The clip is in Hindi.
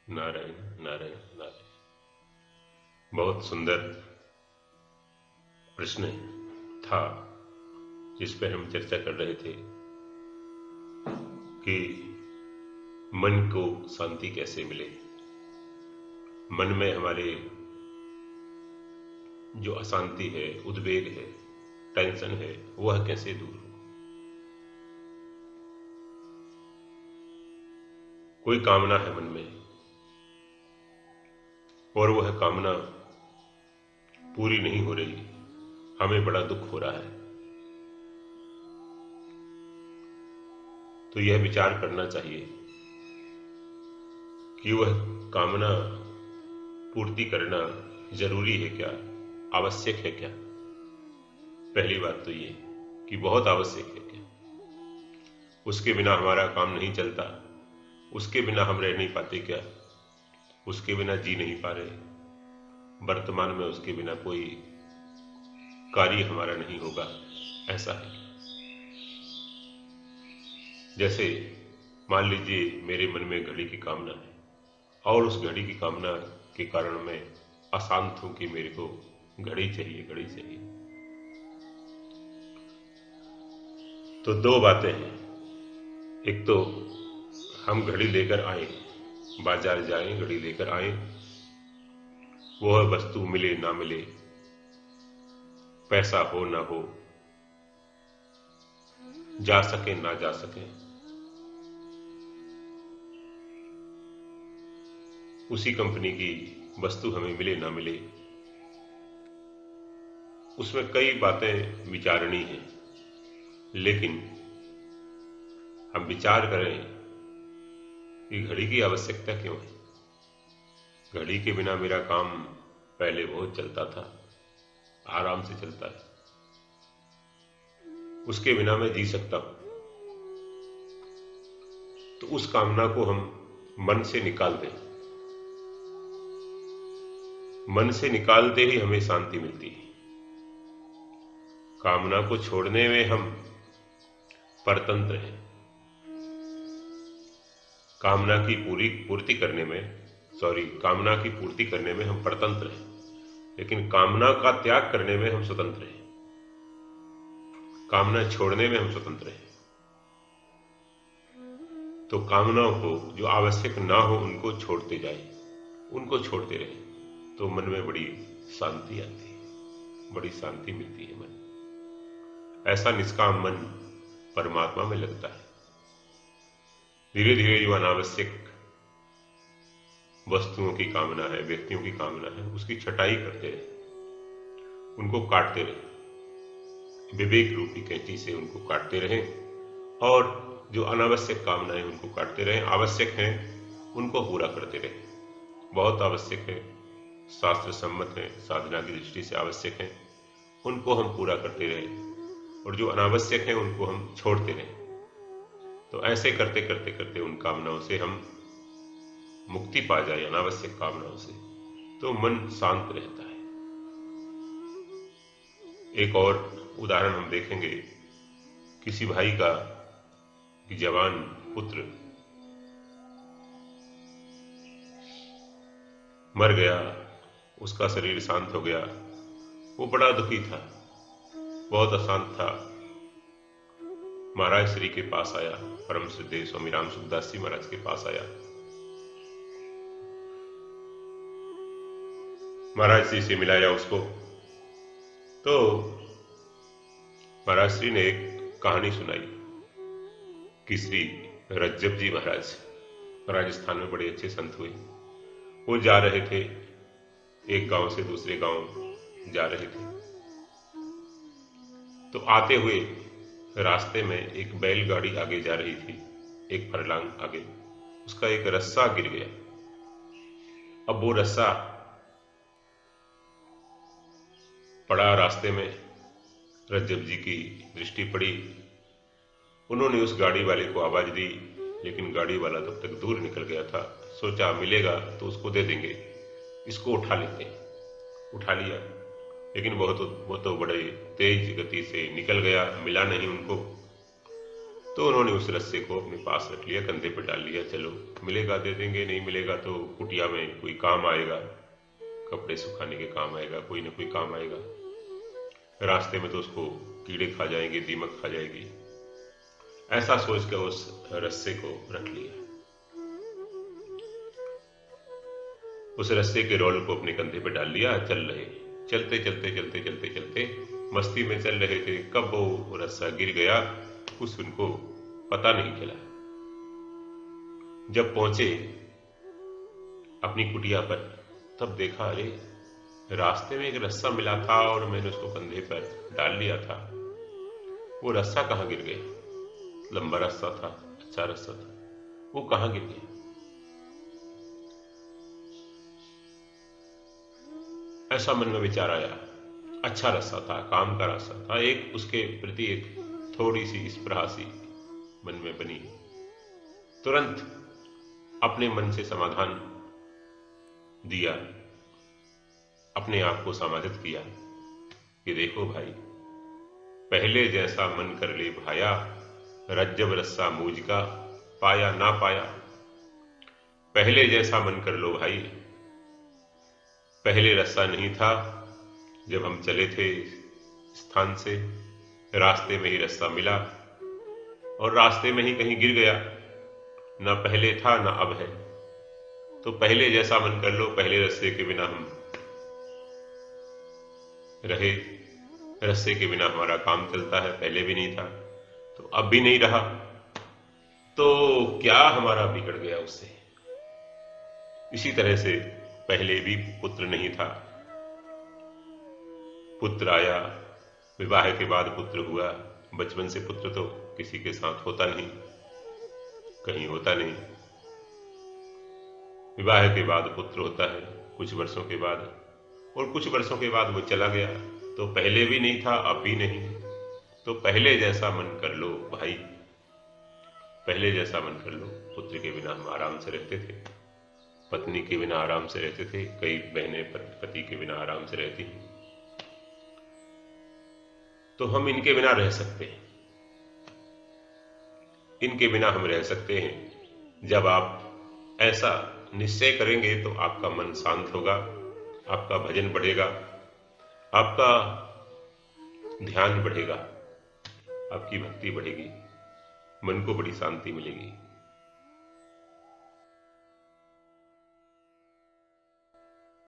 नारायण नारायण नारायण। बहुत सुंदर प्रश्न था जिस पर हम चर्चा कर रहे थे कि मन को शांति कैसे मिले। मन में हमारे जो अशांति है, उद्वेग है, टेंशन है, वह कैसे दूर हो। कोई कामना है मन में और वह कामना पूरी नहीं हो रही, हमें बड़ा दुख हो रहा है, तो यह विचार करना चाहिए कि वह कामना पूर्ति करना जरूरी है क्या, आवश्यक है क्या। पहली बात तो ये कि बहुत आवश्यक है क्या, उसके बिना हमारा काम नहीं चलता, उसके बिना हम रह नहीं पाते क्या, उसके बिना जी नहीं पा रहे, वर्तमान में उसके बिना कोई कार्य हमारा नहीं होगा, ऐसा है। जैसे मान लीजिए मेरे मन में घड़ी की कामना है और उस घड़ी की कामना के कारण मैं अशांत हूं कि मेरे को घड़ी चाहिए, घड़ी चाहिए। तो दो बातें हैं, एक तो हम घड़ी लेकर आए, बाजार जाएं, घड़ी लेकर आए, वह वस्तु मिले ना मिले, पैसा हो ना हो, जा सके ना जा सके, उसी कंपनी की वस्तु हमें मिले ना मिले, उसमें कई बातें विचारणी हैं। लेकिन हम विचार करें कि घड़ी की आवश्यकता क्यों है। घड़ी के बिना मेरा काम पहले बहुत चलता था, आराम से चलता है, उसके बिना मैं जी सकता हूं। तो उस कामना को हम मन से निकाल दें, मन से निकालते ही हमें शांति मिलती है। कामना को छोड़ने में हम परतंत्र हैं, कामना की पूर्ति करने में कामना की पूर्ति करने में हम परतंत्र हैं, लेकिन कामना का त्याग करने में हम स्वतंत्र हैं, कामना छोड़ने में हम स्वतंत्र हैं। तो कामनाओं को जो आवश्यक ना हो उनको छोड़ते जाए, उनको छोड़ते रहे, तो मन में बड़ी शांति आती है, बड़ी शांति मिलती है। मन ऐसा निष्काम मन परमात्मा में लगता है। धीरे धीरे जो अनावश्यक वस्तुओं की कामना है, व्यक्तियों की कामना है, उसकी छटाई करते रहे, उनको काटते रहे, विवेक रूपी कैंची से उनको काटते रहें और जो अनावश्यक कामनाएं उनको काटते रहें, आवश्यक हैं उनको पूरा करते रहें। बहुत आवश्यक है, शास्त्र सम्मत है, साधना की दृष्टि से आवश्यक है, उनको हम पूरा करते रहें और जो अनावश्यक है उनको हम छोड़ते रहें। तो ऐसे करते करते करते उन कामनाओं से हम मुक्ति पा जाए, अनावश्यक कामनाओं से, तो मन शांत रहता है। एक और उदाहरण हम देखेंगे, किसी भाई का जवान पुत्र मर गया, उसका शरीर शांत हो गया, वो बड़ा दुखी था, बहुत अशांत था। महाराज श्री के पास आया, परम श्रद्धेय स्वामी राम सुखदास जी महाराज के पास आया। महाराज श्री से मिलाया उसको, तो महाराज श्री ने एक कहानी सुनाई कि श्री रज्जब जी महाराज राजस्थान में बड़े अच्छे संत हुए। वो जा रहे थे, एक गांव से दूसरे गांव जा रहे थे, तो आते हुए रास्ते में एक बैलगाड़ी आगे जा रही थी, एक फरलांग आगे, उसका एक रस्सा गिर गया। अब वो रस्सा पड़ा रास्ते में, रज्जब जी की दृष्टि पड़ी, उन्होंने उस गाड़ी वाले को आवाज दी, लेकिन गाड़ी वाला तब तक दूर निकल गया था। सोचा मिलेगा तो उसको दे देंगे, इसको उठा लेते हैं। उठा लिया, लेकिन वो तो बड़े तेज गति से निकल गया, मिला नहीं उनको। तो उन्होंने उस रस्से को अपने पास रख लिया, कंधे पर डाल लिया। चलो मिलेगा दे देंगे, नहीं मिलेगा तो कुटिया में कोई काम आएगा, कपड़े सुखाने के काम आएगा, कोई ना कोई काम आएगा। रास्ते में तो उसको कीड़े खा जाएंगे, दीमक खा जाएगी। ऐसा सोचकर उस रस्से को रख लिया। उस रस्से के रोल को अपने कंधे पे डाल लिया। चल रहे, चलते चलते चलते चलते चलते मस्ती में चल रहे थे। कब वो रस्सा गिर गया कुछ उनको पता नहीं चला। जब पहुंचे अपनी कुटिया पर तब देखा, अरे रास्ते में एक रस्सा मिला था और मैंने उसको कंधे पर डाल लिया था। वो रस्सा कहाँ गिर गया? लंबा रास्ता था, अच्छा रास्ता था, वो कहाँ गिर गया? ऐसा मन में विचार आया। अच्छा रास्ता था, काम का रास्ता था, एक उसके प्रति एक थोड़ी सी स्पृहा सी मन में बनी। तुरंत अपने मन से समाधान दिया, अपने आप को समाधित किया कि देखो भाई, पहले जैसा मन कर ले भाया, रज्जब रस्सा मूझ का पाया ना पाया। पहले जैसा मन कर लो भाई, पहले रस्सा नहीं था। जब हम चले थे स्थान से, रास्ते में ही रास्ता मिला और रास्ते में ही कहीं गिर गया। ना पहले था ना अब है। तो पहले जैसा मन कर लो, पहले रस्से के बिना हम रहे, रस्से के बिना हमारा काम चलता है, पहले भी नहीं था तो अब भी नहीं रहा, तो क्या हमारा बिगड़ गया उससे? इसी तरह से पहले भी पुत्र नहीं था, पुत्र आया, विवाह के बाद पुत्र हुआ। बचपन से पुत्र तो किसी के साथ होता नहीं, कहीं होता नहीं। विवाह के बाद पुत्र होता है कुछ वर्षों के बाद, और कुछ वर्षों के बाद वो चला गया। तो पहले भी नहीं था, अब भी नहीं। तो पहले जैसा मन कर लो भाई, पहले जैसा मन कर लो। पुत्र के बिना हम आराम से रहते थे, पत्नी के बिना आराम से रहते थे, कई बहनें पति के बिना आराम से रहती हैं। तो हम इनके बिना रह सकते हैं, इनके बिना हम रह सकते हैं। जब आप ऐसा निश्चय करेंगे तो आपका मन शांत होगा, आपका भजन बढ़ेगा, आपका ध्यान बढ़ेगा, आपकी भक्ति बढ़ेगी, मन को बड़ी शांति मिलेगी।